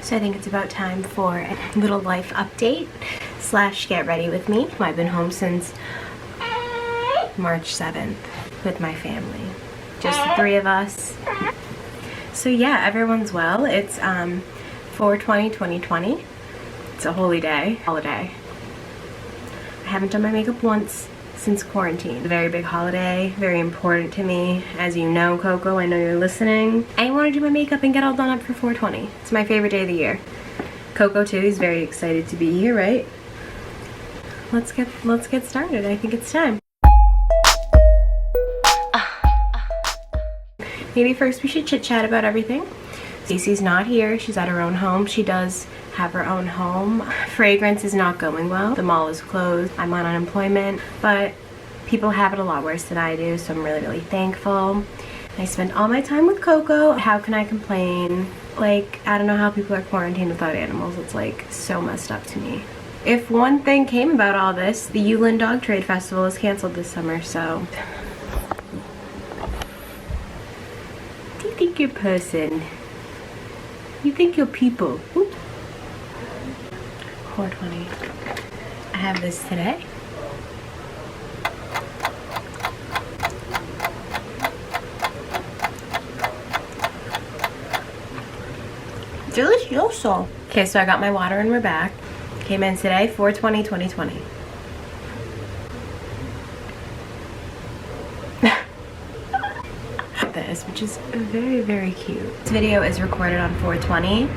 So I think it's about time for a little life update slash get ready with me. I've been home since March 7th with my family. Just the three of us. So yeah, everyone's well. It's 4/20/2020. It's a holy day, holiday. I haven't done my makeup once since quarantine. A very big holiday, very important to me. As you know, Coco, I know you're listening. I want to do my makeup and get all done up for 4/20. It's my favorite day of the year. Coco too is very excited to be here, right? Let's get started. I think it's time. Maybe first we should chit chat about everything. Stacey's not here. She's at her own home. She does have her own home. Fragrance is not going well. The mall is closed. I'm on unemployment, but people have it a lot worse than I do, so I'm really, really thankful. I spend all my time with Coco. How can I complain? Like, I don't know how people are quarantined without animals. It's like so messed up to me. If one thing came about all this, the Yulin Dog Trade Festival is canceled this summer, so. Do you think you're person? You think you're people? Oops. 4/20. I have this today. Delicioso. Okay, so I got my water and we're back. Came in today, 4/20/2020. This, which is very, very cute. This video is recorded on 4/20.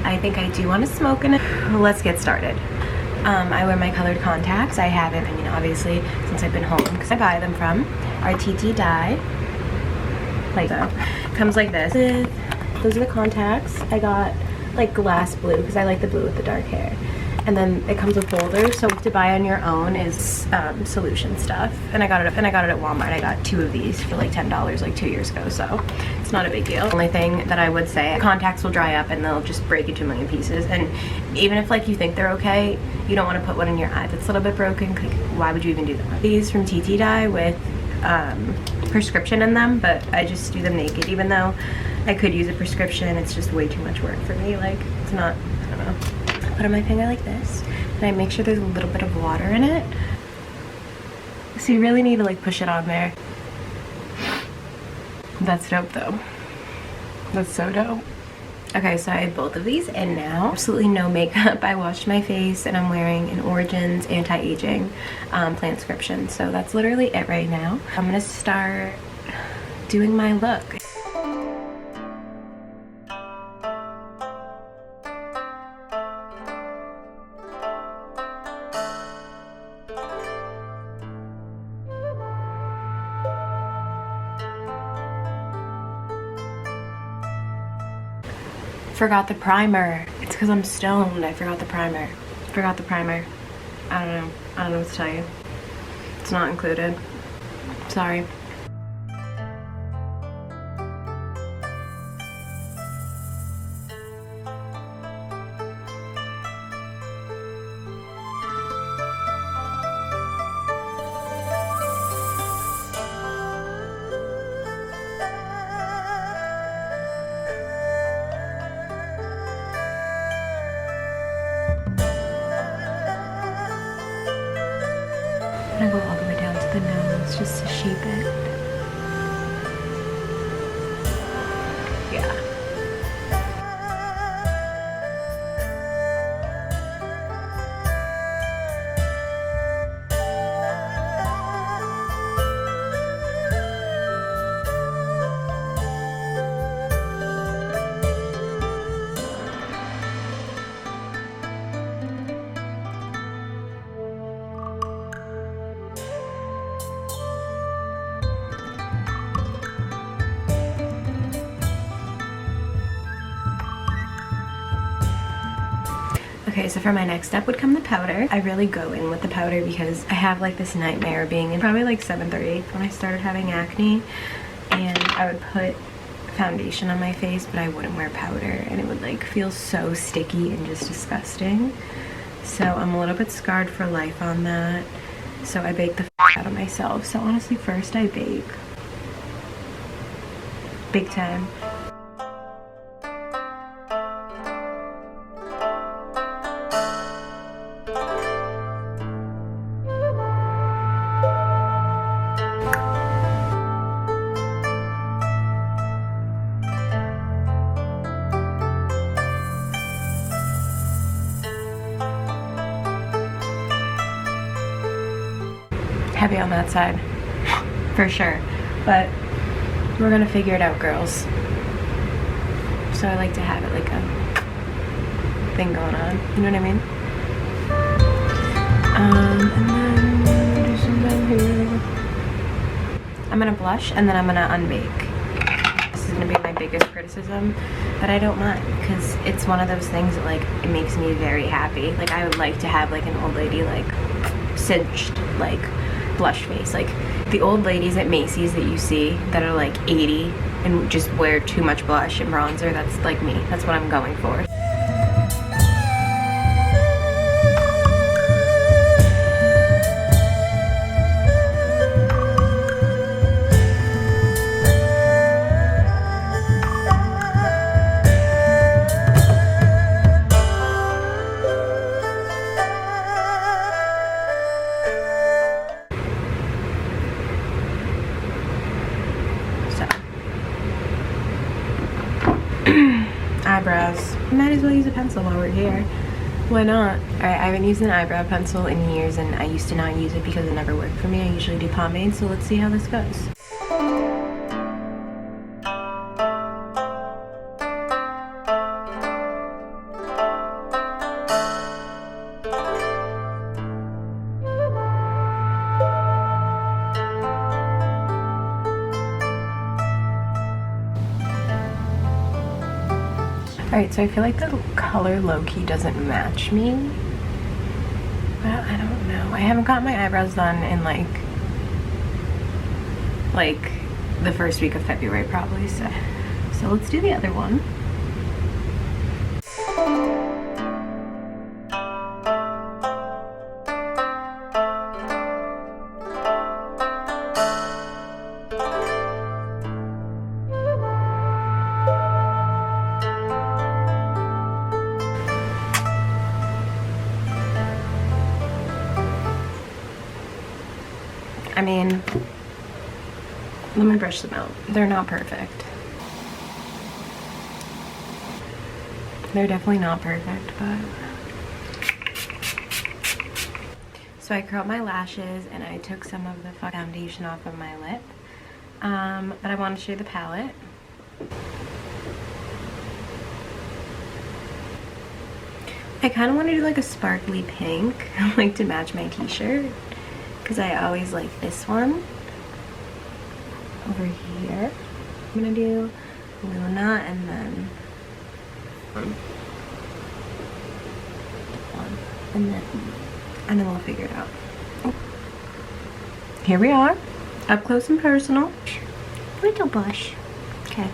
I think I do want to smoke in it. Let's get started. I wear my colored contacts. I haven't, I mean, obviously, since I've been home, because I buy them from RTT Dye. Like so. Comes like this. Those are the contacts. I got like glass blue because I like the blue with the dark hair. And then it comes with holders, so to buy on your own is solution stuff. And I got it at Walmart. I got 2 of these for like $10 like 2 years ago, so it's not a big deal. The only thing that I would say, contacts will dry up and they'll just break into a million pieces. And even if like you think they're okay, you don't want to put one in your eye that's a little bit broken. Why would you even do that? These from TT Dye with prescription in them, but I just do them naked, even though I could use a prescription. It's just way too much work for me. Like, it's not, I don't know. Put on my finger like this, and I make sure there's a little bit of water in it. So you really need to like push it on there. That's dope though. That's so dope. Okay, so I have both of these in now. Absolutely no makeup. I washed my face and I'm wearing an Origins anti-aging Planscription. So that's literally it right now. I'm gonna start doing my look. Forgot the primer. It's because I'm stoned. I forgot the primer. Forgot the primer. I don't know. I don't know what to tell you. It's not included. Sorry. I'm gonna go all the way down to the nose just to shape it. Yeah. Okay, so for my next step would come the powder. I really go in with the powder because I have like this nightmare being in probably like 7th or 8th when I started having acne, and I would put foundation on my face but I wouldn't wear powder and it would like feel so sticky and just disgusting. So I'm a little bit scarred for life on that. So I bake the out of myself. So honestly, first I bake. Big time. heavy on that side, for sure. But we're gonna figure it out, girls. So I like to have it like a thing going on, you know what I mean? And then do some down here. I'm gonna blush and then I'm gonna unbake. This is gonna be my biggest criticism, but I don't mind because it's one of those things that like it makes me very happy. Like I would like to have like an old lady like cinched like blush face, like the old ladies at Macy's that you see that are like 80 and just wear too much blush and bronzer. That's like me. That's what I'm going for. Eyebrows. Might as well use a pencil while we're here. Why not? Alright, I haven't used an eyebrow pencil in years and I used to not use it because it never worked for me. I usually do pomade, so let's see how this goes. Alright, so I feel like the color low-key doesn't match me. Well, I don't know. I haven't got my eyebrows done in like the first week of February probably, so let's do the other one. I mean, let me brush them out. They're not perfect. They're definitely not perfect, but... So I curled my lashes and I took some of the foundation off of my lip. But I want to show you the palette. I kind of want to do like a sparkly pink, like to match my t-shirt. Because I always like this one over here. I'm gonna do Luna and then one, and then we'll figure it out. Here we are, up close and personal. Little blush. Okay.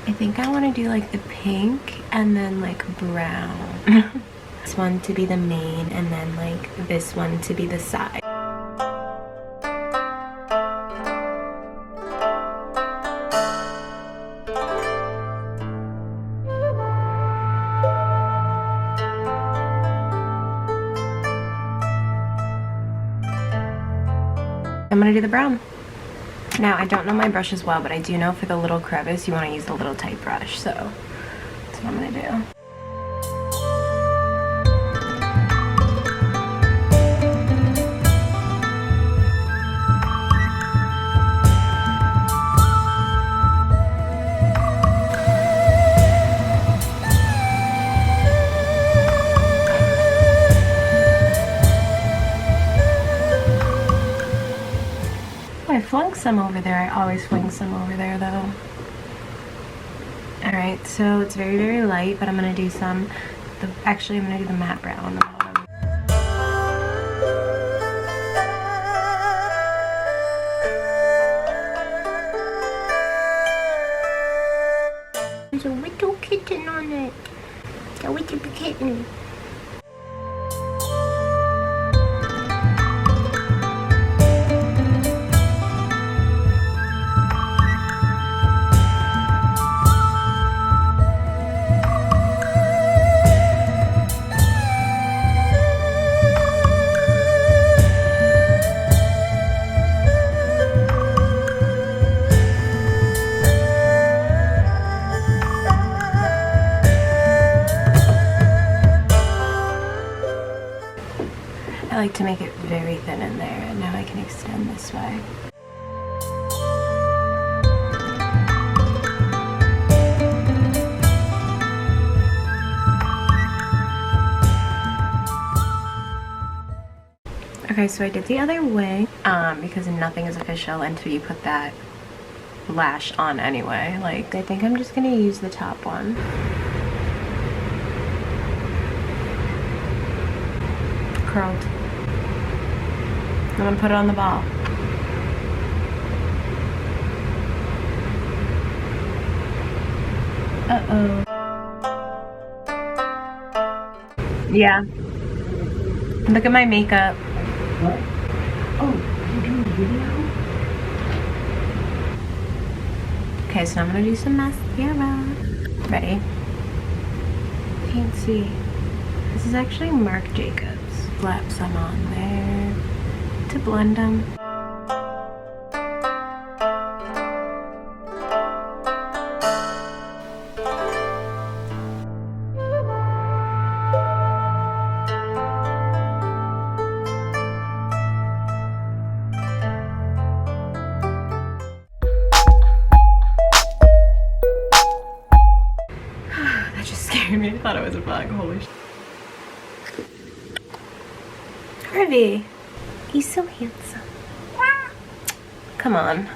I think I want to do like the pink and then like brown. This one to be the main and then like this one to be the side. I'm gonna do the brown. Now, I don't know my brush as well, but I do know for the little crevice, you want to use a little tight brush, so that's what I'm going to do. I flung some over there. I always fling some over there though. Alright, so it's very, very light, but I'm going to do some, actually I'm going to do the matte brown on the bottom. There's a little kitten on it. A little kitten. I like to make it very thin in there, and now I can extend this way. Okay, so I did the other way because nothing is official until you put that lash on anyway. Like, I think I'm just gonna use the top one. Curled. I'm gonna put it on the ball. Uh-oh. Yeah. Look at my makeup. What? Oh, you're doing a video? Okay, so I'm gonna do some mascara. Ready? Can't see. This is actually Marc Jacobs. Slap some on there to blend them. That just scared me. I thought it was a bug. Holy shit. Harvey, he's so handsome. Come on.